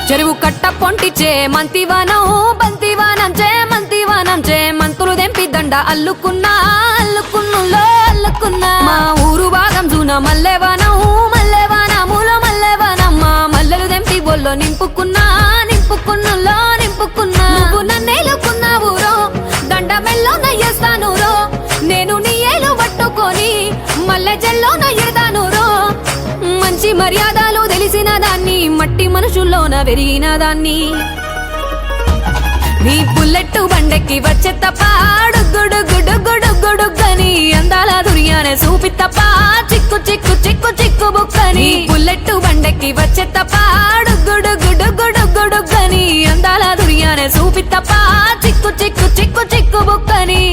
Speaker 6: చెరువు కట్ట పొంటిచే మంతివానం బంతివానం చే మంతివానం చే మంతులు దెంపి దండ అల్లుకున్నా అల్లుకున్నులో అల్లుకున్నా మా ఊరు భాగం జూన మల్లెవానం మల్లెవానములో మల్లెవానమ్మ మల్లెలు దెంపి బొల్లో నింపుకున్నా నింపుకున్నులో నింపుకున్నా నువ్వు నన్నేలుకున్నావు రో దండ మెల్లో నయ్యేస్తాను రో నేను నీ ఏలు పట్టుకొని మల్లె జల్లో నయ్యేదాను రో మంచి మర్యాదలు తెలిసిన దాన్ని మట్టి మనుషుల్లోన పెరిగిన దాన్ని నీ బుల్లెట్ బండెక్కి వచ్చే తప్ప గుడుగుడుగుడుగుడుగని అందాల దునియానే చూపి తప్ప చిక్కు చిక్కు చిక్కు చిక్కు బుక్కని బుల్లెట్ బండెక్కి వచ్చే తప్ప గుడుగుడుగుడుగుడుగని అందాల దునియానే చూపి తప్ప చిక్కు చిక్కు చిక్కు చిక్కు బుక్కని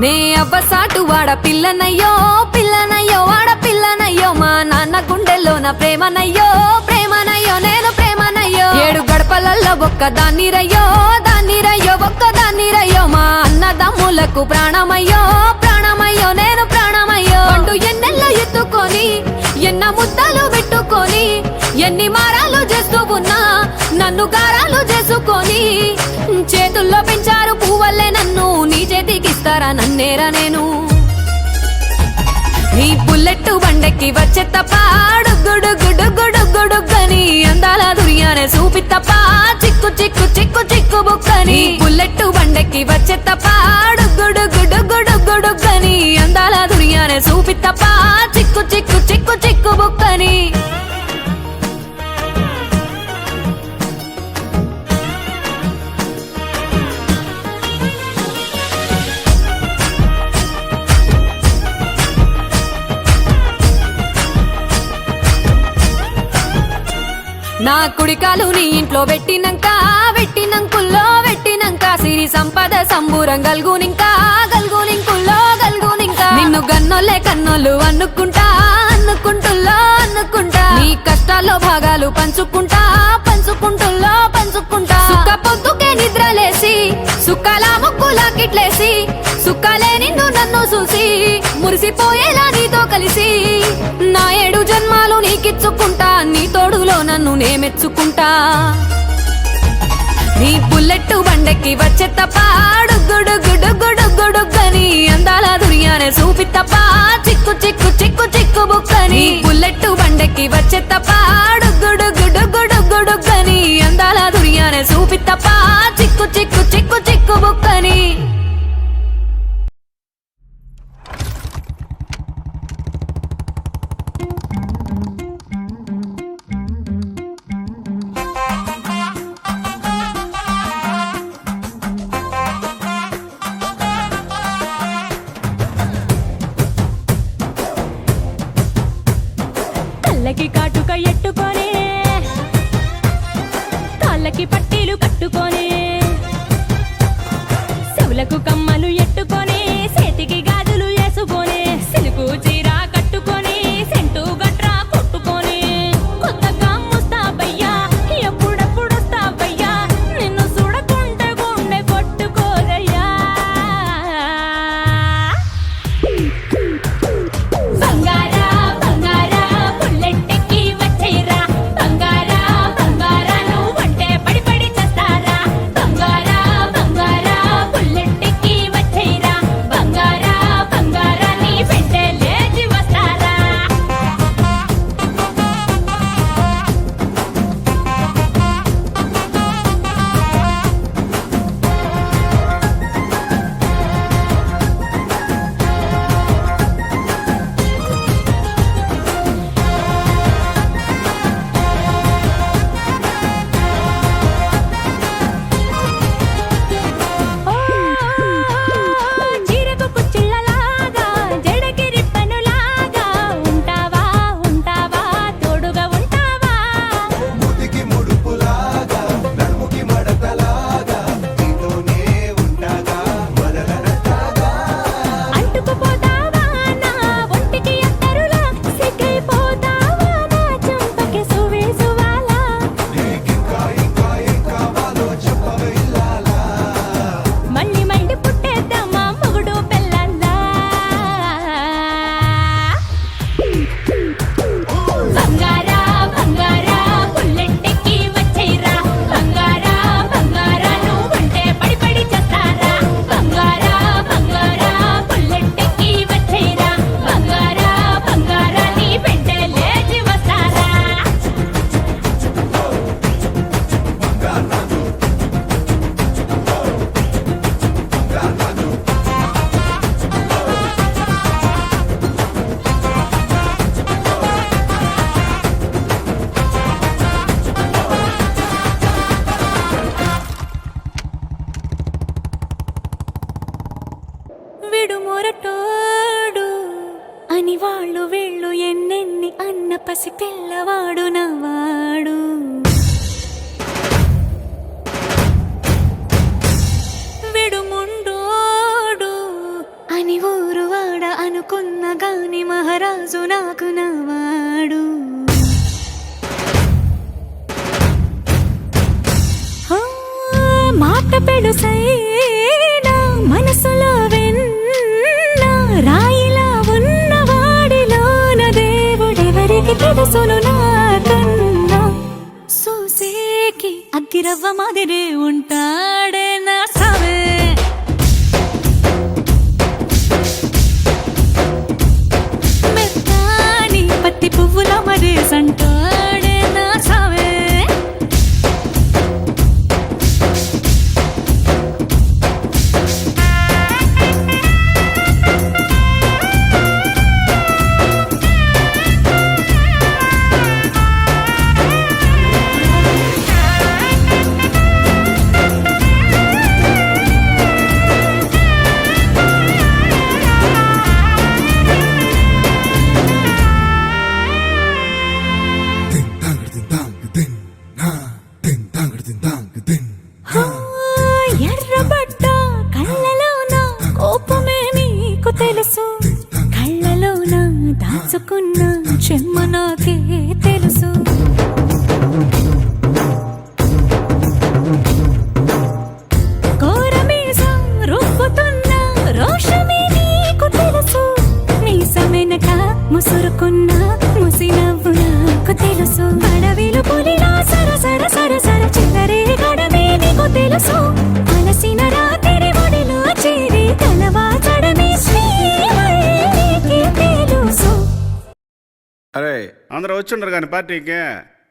Speaker 6: నే అవ్వసాటు వాడ పిల్లనయ్యో పిల్లనయ్యో వాడ పిల్లనయ్యో మా నాన్న గుండెల్లోన ప్రేమనయ్యో ప్రేమనయ్యో నేను ప్రేమనయ్యో 7 గడపలల్లో ఒక్క దాన్ని రయ్యో ఒక్క దాన్ని రయ్యో మా అన్నదమ్ములకు ప్రాణమయ్యో ప్రాణమయ్యో నేను ప్రాణమయ్యో అంటూ ఎన్నెల్లో ఎత్తుకొని ఎన్న ముద్దలు పెట్టుకొని ఎన్ని మారాలు చేస్తూ ఉన్నా నన్ను గారాలు చేసుకొని చేతుల్లో పెంచారు పువ్వల్లే నన్ను నీ చేతికిస్తారా నన్నేరా నేను నీ బుల్లెట్ బండెక్కి వచ్చే తప్ప గుడుగుడుగుడుగుడుగని అందాల దునియానే చూపి తప్ప చిక్కు చిక్కు చిక్కు చిక్కు బుక్కని బుల్లెట్ బండెక్కి వచ్చే తప్ప గుడుగుడుగుడుగుడుగని అందాల దునియానే చూపి తప్ప చిక్కు చిక్కు చిక్కు చిక్కు బుక్కని నా కుడికాలు నీ ఇంట్లో పెట్టినంక సిరి సంపద సంబూరం గల్గునింకా నిన్ను గన్నోలే కన్నోలు అనుకుంటా నీ కష్టాల్లో భాగాలు పంచుకుంటుల్లో సుక్క పొద్దుకే నిద్రలేసి సుక్కల ముక్కులాకిట్లేసి సుక్కలే నిన్ను నన్ను చూసి మురిసిపోయేలా నీతో కలిసి నా 7 జన్మాలు నీకిచ్చుకుంటా నీ తోడులో నన్ను నే మెచ్చుకుంటా నీ బుల్లెట్ బండెక్కి వచ్చే తప్ప గుడుగుడుగుడుగుడుగని అందాల దునియానే చూపి తప్ప చిక్కు చిక్కు చిక్కు చిక్కు బుక్కని బుల్లెట్ బండెక్కి వచ్చే తప్ప గుడుగుడుగుడుగుడుగని అందాల దునియానే చూపి తప్ప చిక్కు చిక్కు చిక్కు చిక్కు బుక్కని
Speaker 10: కళ్ళకి కాటుక ఎట్టుకొని కాళ్ళకి పట్టీలు కట్టుకొని చెవులకు మాట పెడుసైనా మనసులో వెన్న రాయిలా ఉన్నవాడిలోన దేవుడెవరికి తెలుసును నాకన్నా సూసేకి అగ్గిరవ్వ మాదిరే ఉంటాడే నా సావే మెత్తాని పత్తి పువ్వుల మరేసంటాడే నా సావే ఎర్రబడ్డ కళ్ళలోన కోపమే నీకు తెలుసు కళ్ళలోన దాచుకున్న చెమ్మ నాకే తెలుసు కోరమీసం రుబ్బుతున్న రోషమే నీకు తెలుసు మీసమెనక ముసురుకున్న ముసినవ్వు నాకు తెలుసు అడవిలు పులిలా సరసర సరసర చిల్లరే గడమే నీకు తెలుసు అలసిన రాత్రి ఒడిలో చేరి కలవాచడమే శ్రీమల్లికి తెలుసు.
Speaker 11: అరే అందరూ వచ్చుండరు కానీ పార్టీకి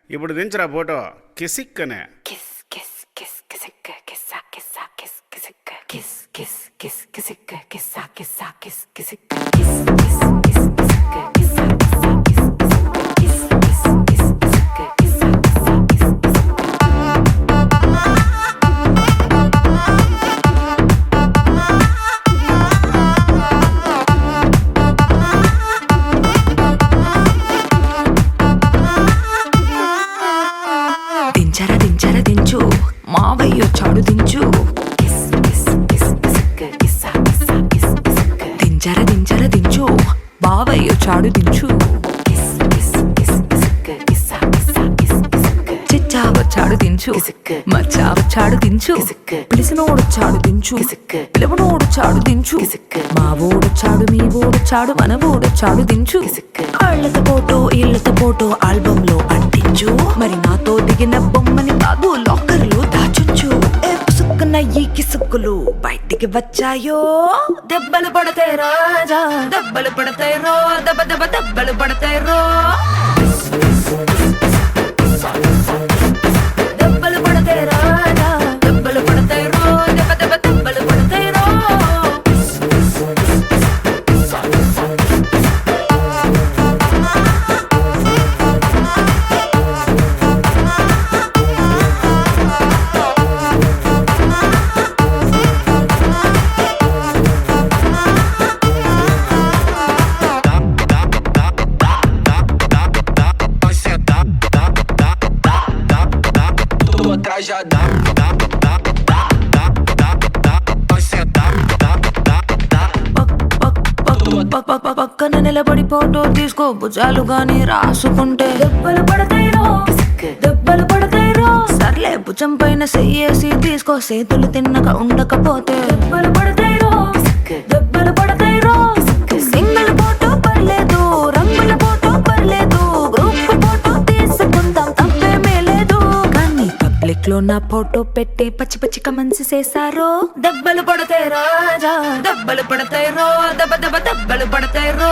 Speaker 11: ఇప్పుడు దించరా ఫోటో కిసిక్ అనే
Speaker 6: kiss kiss kiss Kissik కిస్సా కిస్సా kiss Kissik kiss kiss kiss Kissik కిస్సా కిస్సా kiss Kissik kiss kiss kiss Kissik కిస్సా కిస్సా kiss kiss kiss kiss Kissik కిస్సా కిస్సా kiss
Speaker 12: దించరా దించరా దించు మావయ్య చాడు దించు
Speaker 6: kiss kiss kiss Kissik కిస్సా కిస్సా kiss Kissik
Speaker 12: దించరా దించరా దించు బావయ్య చాడు దించు
Speaker 6: kiss kiss kiss Kissik కిస్సా కిస్సా kiss Kissik
Speaker 12: చిచ్చావ చాడు దించు
Speaker 6: కిసిక్
Speaker 12: మచ్చావ చాడు దించు
Speaker 6: కిసిక్
Speaker 12: పిలిసినోడు చాడు దించు
Speaker 6: కిసిక్
Speaker 12: పిలవనోడు చాడు దించు
Speaker 6: కిసిక్
Speaker 12: మా ఓడు చాడు మీ ఓడు చాడు మన ఓడు చాడు దించు
Speaker 6: కిసిక్
Speaker 12: కాళ్ళతో ఫోటో ఇళ్ళతో ఫోటో ఆల్బమ్ లో అంటించు మరి నాతో దిగిన బొమ్మని కాదు లాకర్ లో దాచుంచు ఏ పుసుక్కున్న ఈ కిసుక్కులు బయటికి వచ్చాయో దెబ్బలు పడతాయి రాజా దెబ్బలు పడతాయి రో దెబ్బ దెబ్బ దెబ్బలు పడతాయి రో దెబ్బలు పడతాయి రాజా దెబ్బలు పడతాయి రో దెబ్బ దెబ్బ దెబ్బలు పడతాయి రో పక్కన నిలబడి ఫోటో తీసుకో భుజాలు గాని రాసుకుంటే దెబ్బలు పడతాయి రో దెబ్బలు పడతాయి రో సర్లే భుజం పైన చెయ్యేసి తీసుకో చేతులు తిన్నక ఉండకపోతే దెబ్బలు పడతాయి రో దెబ్బలు పడతాయి రో సింగిల్ ఫోటో పర్లేదు రంగుల ఫోటో పర్లేదు గ్రూప్ ఫోటో తీసుకుందాం తప్పేమీ లేదు కానీ పబ్లిక్ లో నా ఫోటో పెట్టి పచ్చి పచ్చి కమెంట్స్ చేశారో దెబ్బలు పడతాయి రాజా దెబ్బలు పడతాయి రో దెబ్బ దెబ్బ దెబ్బలు పడతాయి రో